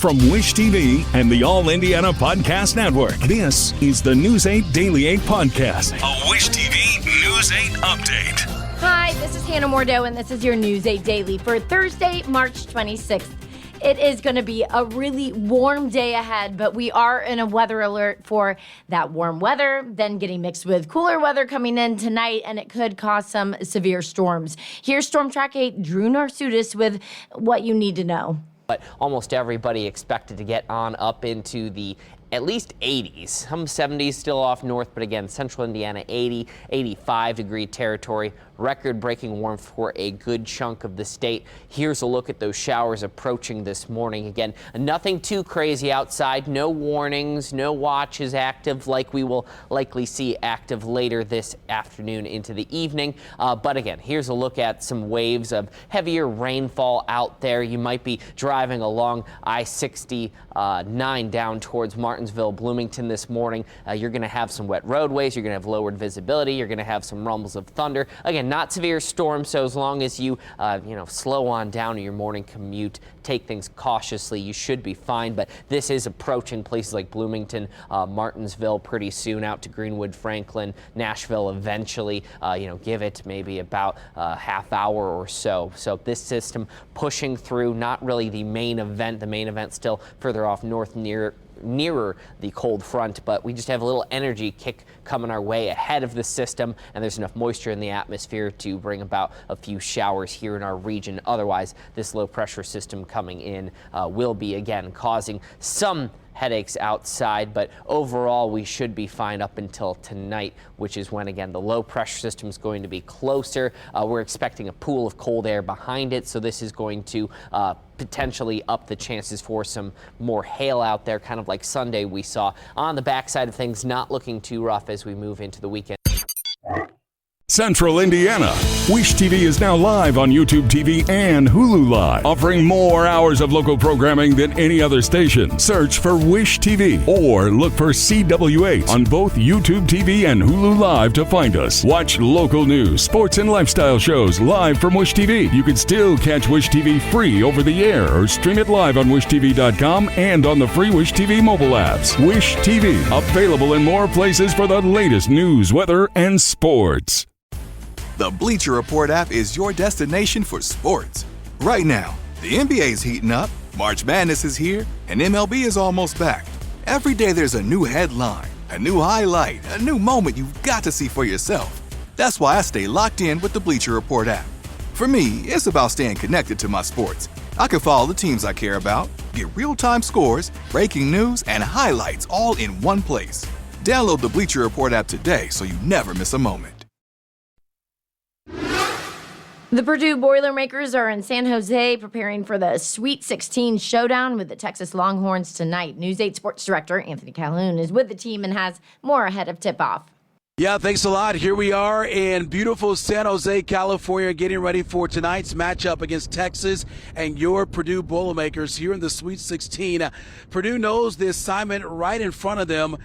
From Wish TV and the All Indiana Podcast Network, this is the News 8 Daily 8 Podcast, a Wish TV News 8 update. Hi, this is Hannah Mordeau, and this is your News 8 Daily for Thursday, March 26th. It is going to be a really warm day ahead, but we are in a weather alert for that warm weather, then getting mixed with cooler weather coming in tonight, and it could cause some severe storms. Here's Storm Track 8 Drew Narsutis with what you need to know. But almost everybody expected to get on up into the at least 80s, some 70s still off north, but again, central Indiana 80, 85 degree territory, record-breaking warmth for a good chunk of the state. Here's a look at those showers approaching this morning. Again, nothing too crazy outside, no warnings, no watches active like we will likely see active later this afternoon into the evening. But again, here's a look at some waves of heavier rainfall out there. You might be driving along I-69 down towards Martinsville, Bloomington this morning. You're going to have some wet roadways. You're going to have lowered visibility. You're going to have some rumbles of thunder. Again, not severe storms, so as long as you, slow on down your morning commute, take things cautiously, you should be fine. But this is approaching places like Bloomington, Martinsville pretty soon, out to Greenwood, Franklin, Nashville eventually. Give it maybe about a half hour or so. So this system pushing through, not really the main event. The main event still further off north nearer the cold front, but we just have a little energy kick coming our way ahead of the system, and there's enough moisture in the atmosphere to bring about a few showers here in our region. Otherwise, this low pressure system coming in will be again causing some headaches outside, but overall we should be fine up until tonight, which is when again the low pressure system is going to be closer. We're expecting a pool of cold air behind it, so this is going to potentially up the chances for some more hail out there, kind of like Sunday we saw. On the backside of things, not looking too rough as we move into the weekend. Central Indiana. Wish TV is now live on YouTube TV and Hulu Live, offering more hours of local programming than any other station. Search for Wish TV or look for CW8 on both YouTube TV and Hulu Live to find us. Watch local news, sports, and lifestyle shows live from Wish TV. You can still catch Wish TV free over the air or stream it live on wishtv.com and on the free Wish TV mobile apps. Wish TV, available in more places for the latest news, weather, and sports. The Bleacher Report app is your destination for sports. Right now, the NBA is heating up, March Madness is here, and MLB is almost back. Every day there's a new headline, a new highlight, a new moment you've got to see for yourself. That's why I stay locked in with the Bleacher Report app. For me, it's about staying connected to my sports. I can follow the teams I care about, get real-time scores, breaking news, and highlights all in one place. Download the Bleacher Report app today so you never miss a moment. The Purdue Boilermakers are in San Jose preparing for the Sweet 16 showdown with the Texas Longhorns tonight. News 8 Sports Director Anthony Calhoun is with the team and has more ahead of tip-off. Yeah, thanks a lot. Here we are in beautiful San Jose, California, getting ready for tonight's matchup against Texas and your Purdue Boilermakers here in the Sweet 16. Purdue knows the assignment right in front of them.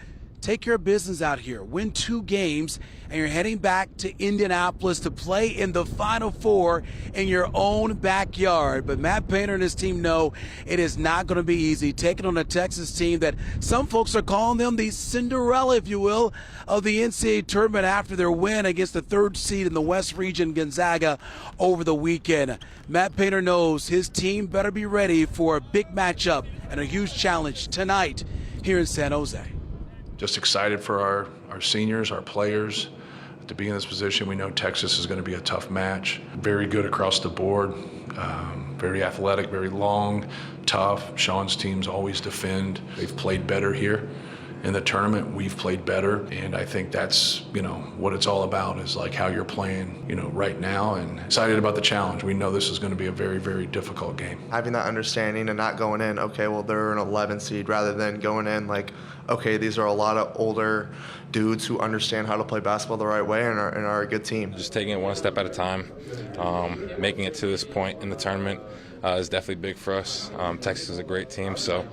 Take care of business out here. Win 2 games, and you're heading back to Indianapolis to play in the Final Four in your own backyard. But Matt Painter and his team know it is not going to be easy, taking on a Texas team that some folks are calling them the Cinderella, if you will, of the NCAA tournament after their win against the 3rd seed in the West Region, Gonzaga, over the weekend. Matt Painter knows his team better be ready for a big matchup and a huge challenge tonight here in San Jose. Just excited for our seniors, our players, to be in this position. We know Texas is going to be a tough match. Very good across the board, very athletic, very long, tough. Sean's teams always defend. They've played better here in the tournament. We've played better, and I think that's, what it's all about, is like how you're playing, right now, and excited about the challenge. We know this is going to be a very, very difficult game. Having that understanding and not going in, okay, well, they're an 11 seed, rather than going in like, okay, these are a lot of older dudes who understand how to play basketball the right way and are a good team. Just taking it one step at a time, making it to this point in the tournament is definitely big for us. Texas is a great team, so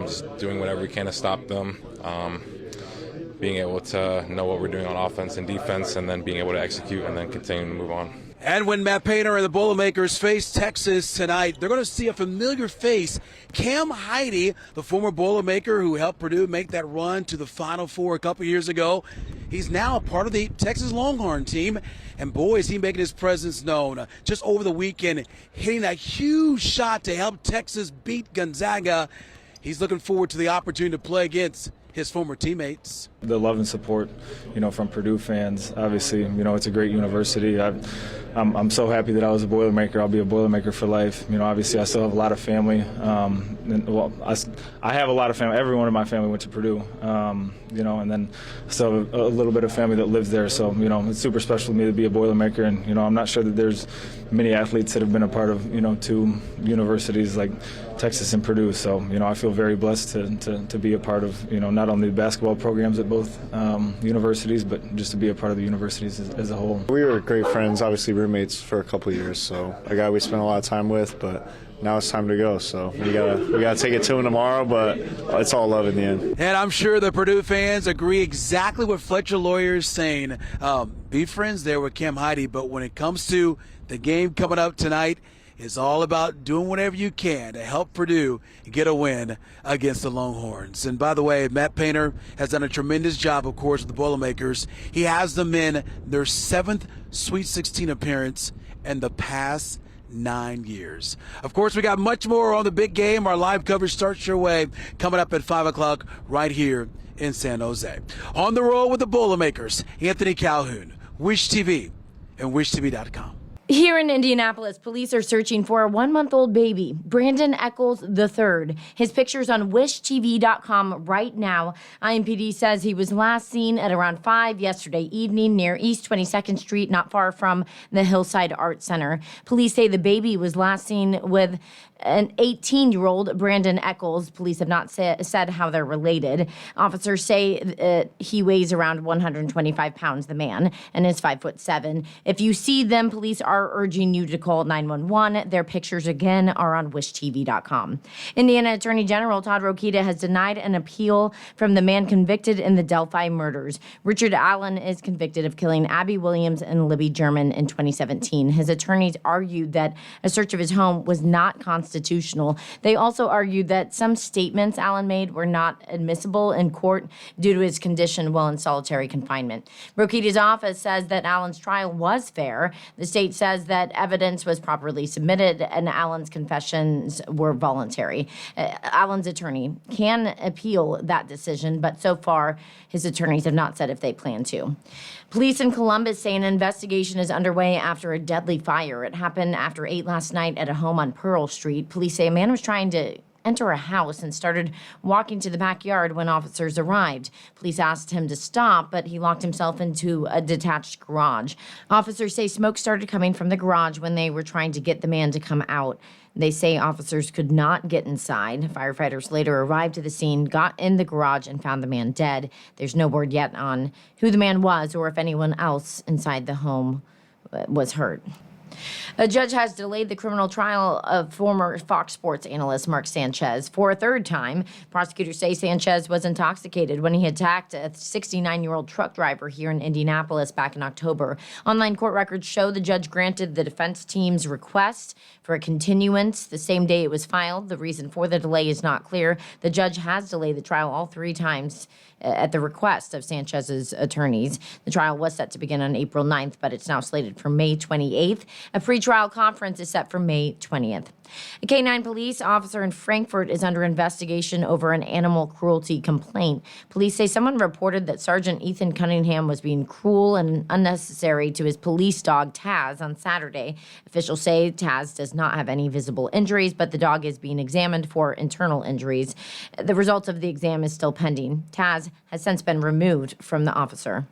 just doing whatever we can to stop them, being able to know what we're doing on offense and defense, and then being able to execute and then continue to move on. And when Matt Painter and the Boilermakers face Texas tonight, they're going to see a familiar face. Cam Heide, the former Boilermaker who helped Purdue make that run to the Final Four a couple years ago. He's now a part of the Texas Longhorn team. And boy, is he making his presence known. Just over the weekend, hitting that huge shot to help Texas beat Gonzaga. He's looking forward to the opportunity to play against his former teammates. The love and support, from Purdue fans. Obviously, it's a great university. I'm so happy that I was a Boilermaker. I'll be a Boilermaker for life. Obviously, I still have a lot of family. I have a lot of family. Everyone in my family went to Purdue. And then still have a little bit of family that lives there. So, it's super special to me to be a Boilermaker. And, I'm not sure that there's many athletes that have been a part of, two universities like Texas and Purdue. So, I feel very blessed to be a part of, not only the basketball programs at both universities, but just to be a part of the universities as a whole. We were great friends, obviously roommates for a couple of years. So a guy we spent a lot of time with, but now it's time to go. So we gotta take it to him tomorrow, but it's all love in the end. And I'm sure the Purdue fans agree exactly what Fletcher Lawyer is saying. Be friends there with Cam Heide, but when it comes to the game coming up tonight, it's all about doing whatever you can to help Purdue get a win against the Longhorns. And by the way, Matt Painter has done a tremendous job, of course, with the Boilermakers. He has them in their 7th Sweet 16 appearance in the past 9 years. Of course, we got much more on the big game. Our live coverage starts your way coming up at 5 o'clock right here in San Jose. On the road with the Boilermakers, Anthony Calhoun, Wish TV, and WishTV.com. Here in Indianapolis, police are searching for a 1-month-old baby, Brandon Eccles III. His picture's on WishTV.com right now. IMPD says he was last seen at around 5 yesterday evening near East 22nd Street, not far from the Hillside Arts Center. Police say the baby was last seen with an 18-year-old Brandon Eccles. Police have not said how they're related. Officers say he weighs around 125 pounds, the man, and is 5'7". If you see them, police are urging you to call 911. Their pictures, again, are on WishTV.com. Indiana Attorney General Todd Rokita has denied an appeal from the man convicted in the Delphi murders. Richard Allen is convicted of killing Abby Williams and Libby German in 2017. His attorneys argued that a search of his home was not constitutional. They also argued that some statements Allen made were not admissible in court due to his condition while in solitary confinement. Rokita's office says that Allen's trial was fair. The state says that evidence was properly submitted and Allen's confessions were voluntary. Allen's attorney can appeal that decision, but so far his attorneys have not said if they plan to. Police in Columbus say an investigation is underway after a deadly fire. It happened after 8 last night at a home on Pearl Street. Police say a man was trying to enter a house and started walking to the backyard when officers arrived. Police asked him to stop, but he locked himself into a detached garage. Officers say smoke started coming from the garage when they were trying to get the man to come out. They say officers could not get inside. Firefighters later arrived to the scene, got in the garage, and found the man dead. There's no word yet on who the man was or if anyone else inside the home was hurt. A judge has delayed the criminal trial of former Fox Sports analyst Mark Sanchez for a third time. Prosecutors say Sanchez was intoxicated when he attacked a 69-year-old truck driver here in Indianapolis back in October. Online court records show the judge granted the defense team's request for a continuance the same day it was filed. The reason for the delay is not clear. The judge has delayed the trial all 3 times at the request of Sanchez's attorneys. The trial was set to begin on April 9th, but it's now slated for May 28th. A pretrial conference is set for May 20th. A K-9 police officer in Frankfort is under investigation over an animal cruelty complaint. Police say someone reported that Sergeant Ethan Cunningham was being cruel and unnecessary to his police dog, Taz, on Saturday. Officials say Taz does not have any visible injuries, but the dog is being examined for internal injuries. The results of the exam is still pending. Taz has since been removed from the officer.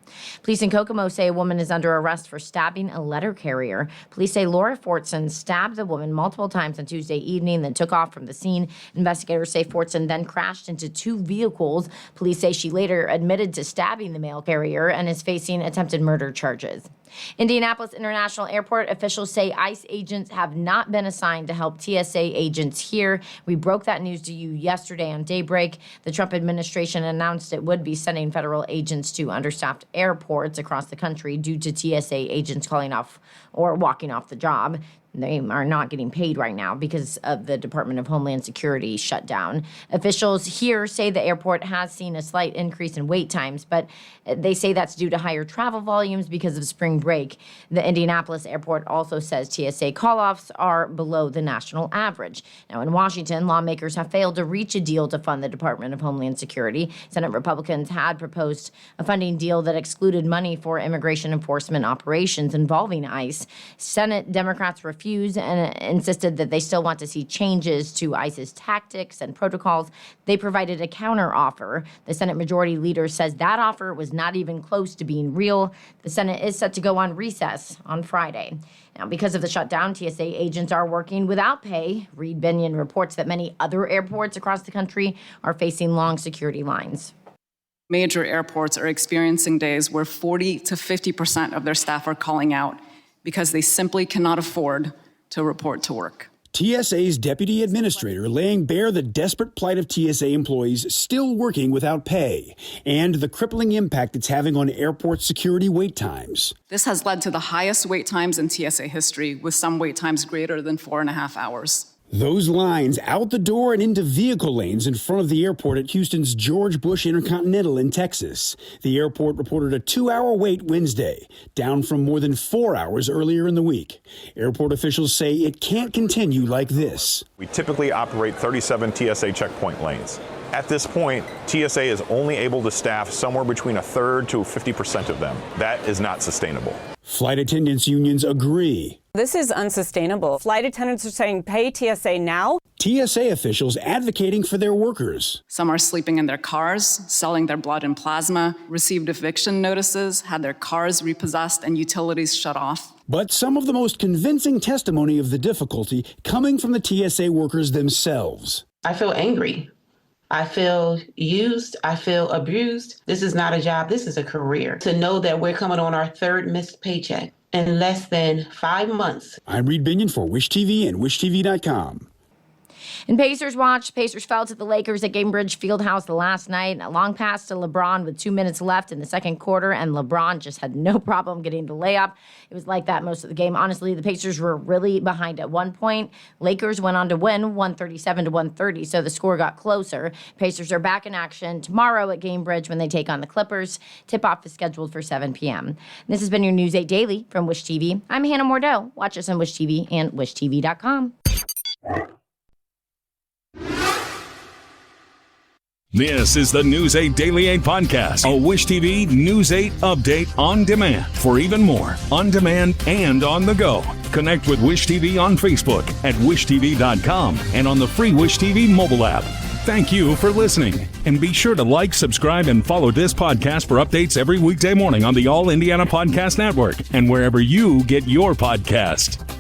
Police in Kokomo say a woman is under arrest for stabbing a letter carrier. Police say Laura Fortson stabbed the woman multiple times on Tuesday evening, then took off from the scene. Investigators say Fortson then crashed into 2 vehicles. Police say she later admitted to stabbing the mail carrier and is facing attempted murder charges. Indianapolis International Airport officials say ICE agents have not been assigned to help TSA agents here. We broke that news to you yesterday on Daybreak. The Trump administration announced it would be sending federal agents to understaffed airports across the country due to TSA agents calling off or walking off the job. They are not getting paid right now because of the Department of Homeland Security shutdown. Officials here say the airport has seen a slight increase in wait times, but they say that's due to higher travel volumes because of spring break. The Indianapolis airport also says TSA call-offs are below the national average. Now, in Washington, lawmakers have failed to reach a deal to fund the Department of Homeland Security. Senate Republicans had proposed a funding deal that excluded money for immigration enforcement operations involving ICE. Senate Democrats refused and insisted that they still want to see changes to ICE's tactics and protocols. They provided a counter offer. The Senate Majority Leader says that offer was not even close to being real. The Senate is set to go on recess on Friday. Now, because of the shutdown, TSA agents are working without pay. Reed Binion reports that many other airports across the country are facing long security lines. Major airports are experiencing days where 40 to 50% of their staff are calling out because they simply cannot afford to report to work. TSA's deputy administrator laying bare the desperate plight of TSA employees still working without pay and the crippling impact it's having on airport security wait times. This has led to the highest wait times in TSA history, with some wait times greater than 4.5 hours. Those lines out the door and into vehicle lanes in front of the airport at Houston's George Bush Intercontinental in Texas. The airport reported a 2-hour wait Wednesday, down from more than 4 hours earlier in the week. Airport officials say it can't continue like this. We typically operate 37 TSA checkpoint lanes. At this point, TSA is only able to staff somewhere between a third to 50% of them. That is not sustainable. Flight attendants unions agree. This is unsustainable. Flight attendants are saying pay TSA now. TSA officials advocating for their workers. Some are sleeping in their cars, selling their blood and plasma, received eviction notices, had their cars repossessed and utilities shut off. But some of the most convincing testimony of the difficulty coming from the TSA workers themselves. I feel angry. I feel used. I feel abused. This is not a job. This is a career. To know that we're coming on our third missed paycheck in less than 5 months. I'm Reed Binion for Wish TV and WishTV.com. In Pacers watch, Pacers fell to the Lakers at Gainbridge Fieldhouse last night. A long pass to LeBron with 2 minutes left in the second quarter, and LeBron just had no problem getting the layup. It was like that most of the game. Honestly, the Pacers were really behind at one point. Lakers went on to win 137-130, so the score got closer. Pacers are back in action tomorrow at Gainbridge when they take on the Clippers. Tip-off is scheduled for 7 p.m. This has been your News 8 Daily from Wish TV. I'm Hannah Mordeau. Watch us on Wish TV and WishTV.com. This is the News 8 Daily 8 podcast, a Wish TV News 8 update on demand. For even more, on demand and on the go. Connect with Wish TV on Facebook at WishTV.com and on the free Wish TV mobile app. Thank you for listening. And be sure to like, subscribe, and follow this podcast for updates every weekday morning on the All Indiana Podcast Network and wherever you get your podcast.